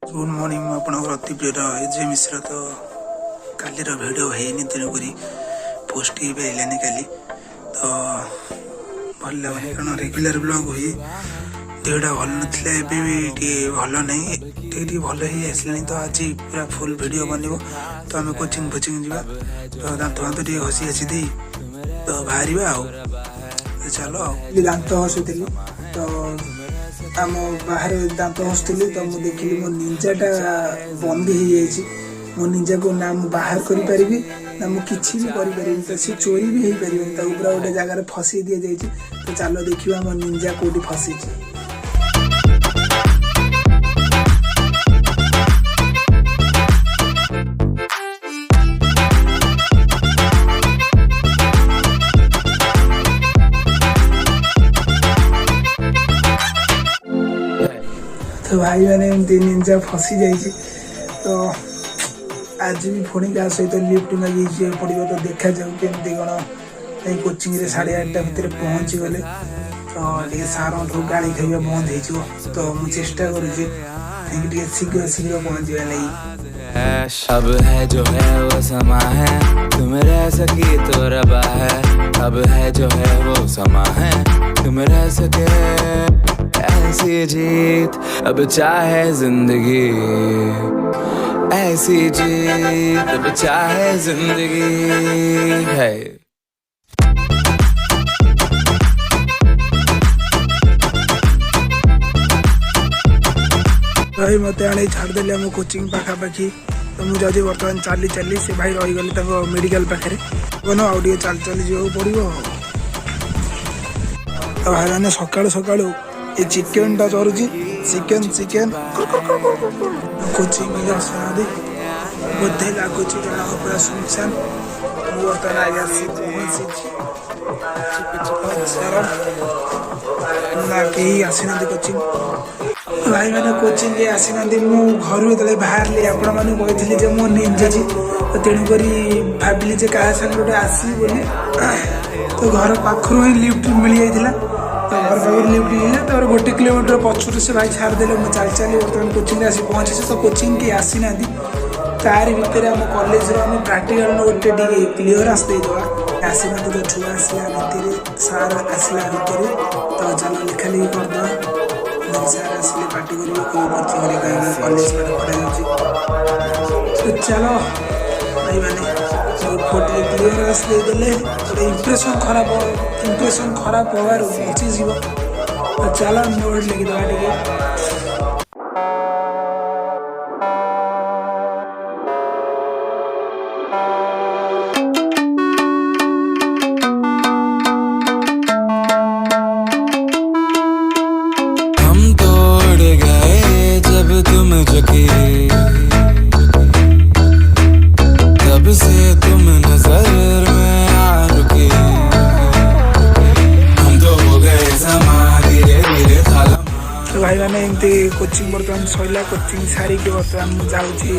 Good morning अति प्रिय एजे मिश्र तो काली भिडियो है तेणुक पोस्ट ही पारानी काली तो भल लगे कारण रेगुलर ब्लॉग हुए देहटा भल ना भल नहीं भल ही आसला तो आज पूरा फुल वीडियो बनव तो आम कोचिंग फोचिंग जा तो दांत हाथ घसी घसी दे तो बाहर चलो दांत घसुली तो आम बाहर दांत घसुली तो मुझे देखिली मो निंजाटा बंद हो जाए मो निंजा को ना मुझे बाहर करी ना मुझे किसी भी करी तो सी चोरी भी हो पार पूरा गोटे जगार फसी दि जाए तो चलो देखा मो निंजा कौटी फसी तो भाई मैंने एमती निंजा फसी जाइए तो आज भी पुणी क्या सहित लिफ्ट लगे पड़ो तो देखा जाऊ केमती कौन कोचिंग 8:30 भितर पहुँची गले तो सार गाड़ी खाଇବା बंद हो तो मुझे चेष्टा करुँगी शीघ्र शीघ्र पहुँचवा लगी। अब है जो है वो समा है तुम रह सकी तो रबा है अब है जो है वो समा है तुम रह सके ऐसी जीत अब चाहे जिंदगी ऐसी जीत अब चाहे जिंदगी है। भाई मत आने छाड़देले आम कोचिंग पाखापाखि तो मुझे बर्तमान चली चली से भाई रहीगले मेडिकल पाखे बन आउ चल चली जा पड़ो तो भाई मैंने सका सका ये चिकेन टा चलुची चिकेन चिकेन कोचिंग आसुना बोधे लगुच पूरा सुनसान बर्तमान आगे ना कहीं आसीना कोचिंग भाई मैंने कोचिंग के आसीना घर जो बाहर आपण मैंने कही मो निंजा जी तो तेणुक भाविली क्या सागर गोटे आसबी बोली तो घर पाखर ही लिफ्ट मिल जाता तो घर पाखर लिफ्ट मिले तो 1 किलोमीटर पछुर से भाई छाड़देले मुझे चल चली बर्तमान कोचिंग आसी पहुँचे तो कोचिंग के आसीना तार भितर आम कॉलेज आम प्राक्टिकल गोटे क्लीयर आसदेवा आसीना तो छुआ आसला भितर सार आसला भितर तो चलो लिखा लिखी करदे सार आसले पार्टी कर कॉलेज पढ़ा चलो भाई मैंने फोटो क्लीयर आस देदेले गोटे इंप्रेशन खराब हबार बची तो चलो नोट लिखिदेवा टे तब से तुम नजर में आ रुके हम तो हो गए समा धीरे धीरे तो भाई मैंने एमती कोचिंग बर्तमान सरला कोचिंग सारी बर्तमान जाऊँगी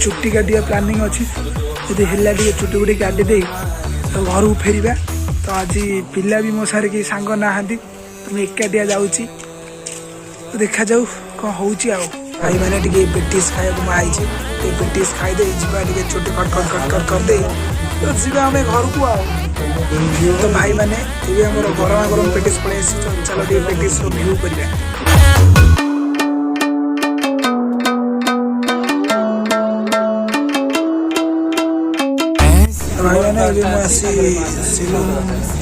छुट्टी काटिया प्लानिंग अच्छी जब है छुट्टी गुटी काटी दे तो घर को फेरवा तो आज पिला भी मो सारे कि सांग ना तो मुझे एकाटिया जाऊँगी तो देखा जाऊ कौन हो भाई मैंने पेटिस खाया आई पेटिस खाईदे छोटे कट कट कट कट कर दे तो जीवा आम घर को तो भाई मैंने गरमा गरम पेटिस पड़े चलो पेटिस व्यू करवा भाई मैंने आसी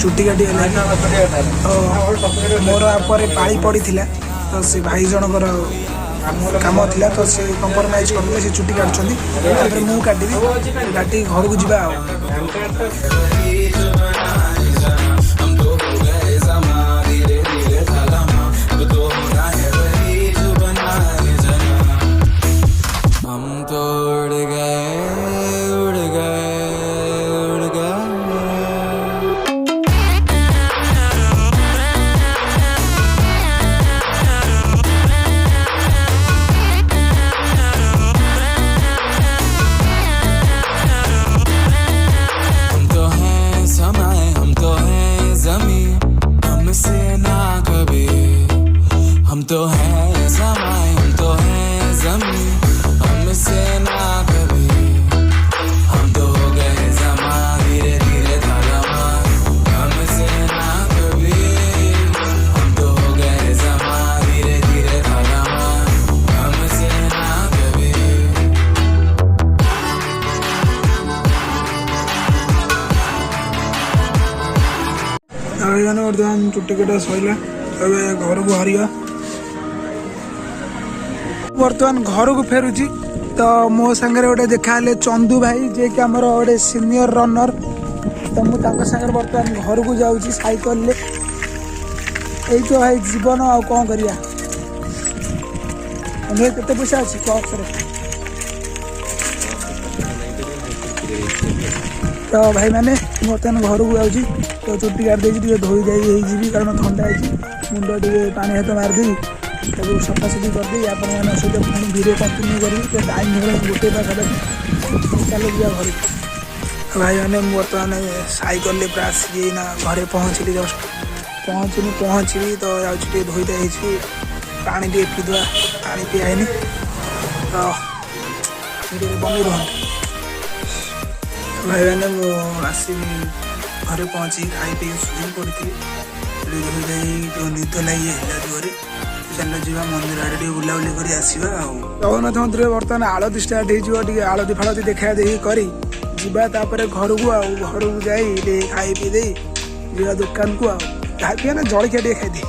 चुटी काटी तो मोर पर पाई पड़ी तो से भाई जनकर काम थिला तो से कंप्रोमाइज करले से छुट्टी काटछंदी मु काटी काटी घर को जीवा हम तो उड़ गए उड़ गए उड़ गए हम तो हैं समाए मैंने बर्तमान चुट्टी कटा सैला घर को हरिया बर्तमान घर को फेरुची तो मो सागर गोटे देखा चंदू भाई जे कि आमर गोटे सीनियर रनर तो मुझे बर्तमान घर को जाऊँगी साइकल यही तो भाई जीवन आ कौन करिया केते पैसा अच्छी बक्स तो भाई मैंने बर्तमान घर को जाऊँगी तो चुट्टी काट दे धोई जाइए कारण ठंडा है मुंड टे पानी हाथ मारदी सफासफी करदे आपण सहित पुणी भिडियो कंटिन्यू करी टाइम हो गोटे पाखापाखि चलो जा घर भाई मैंने बर्तमान साइकल पूरा आसिक घरे पहुँचली जस्ट पहुँचली तो जाऊँगी धोई जाइए पानी टे पीदवा पानी पियानी तो भिडियो बन रुहत भाई मैंने आसमी घरे पहुँची खाई पी शुई पड़ी निद लगी जोरे चलो जी मंदिर आड़े टे बुलाबुली कर आसवा जगन्नाथ मंदिर बर्तमान आलती स्टार्ट हो आलती फालती देखा देखी करी घर को जाई खाई पी दे जा दुकान को खाई ना जलखिया टे खाई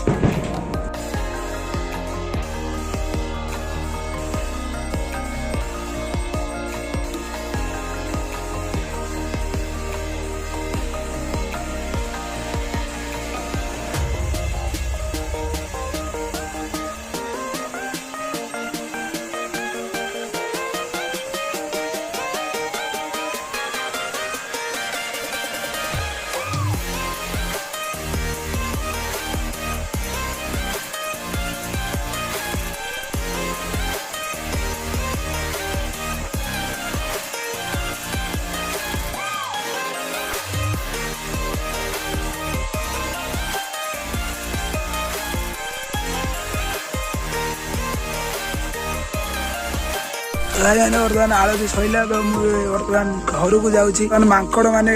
भाई मैंने बर्तमान आलती सैला तो मुझे बर्तमान घर को जाऊँगी मांकड़ मैंने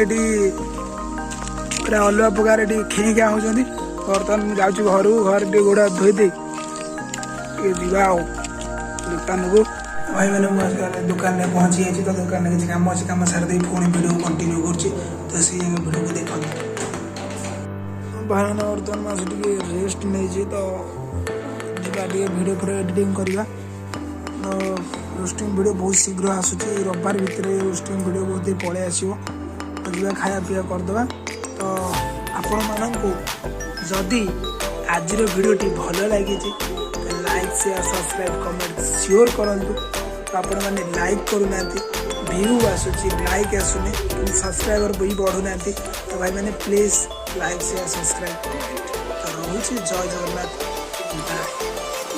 पूरा अलग प्रकार खेई क्या होती बर्तमान मुझे घर को घर गोड़ धोई दे जा दुकान को भाई मैंने दुकान में पहुँची जाइए तो दुकान में किसी कम अच्छे कम सारी पुणी भिडियो कंटिन्यू कर सी भिडियो को देख भाई मैंने बर्तमान मुझे रेस्ट नहीं तो भिडियो पूरा एडिटिंग करवा तो रोस्टिंग वीडियो बहुत शीघ्र आसूची रविवार भितर रोस्टिंग वीडियो बहुत पलि आसो तो जी खाया पीया करदे तो आपण मानू जदि आज भिडियोटी भल लगी like share subscribe comment sure करूँ तो आपण मैंने लाइक करूना व्यू आसूची लाइक आसुनी सब्सक्राइबर भी बढ़ुना तो भाई मैंने प्लीज लाइक शेयर सब्सक्राइब तो रोचे जय जगन्नाथ।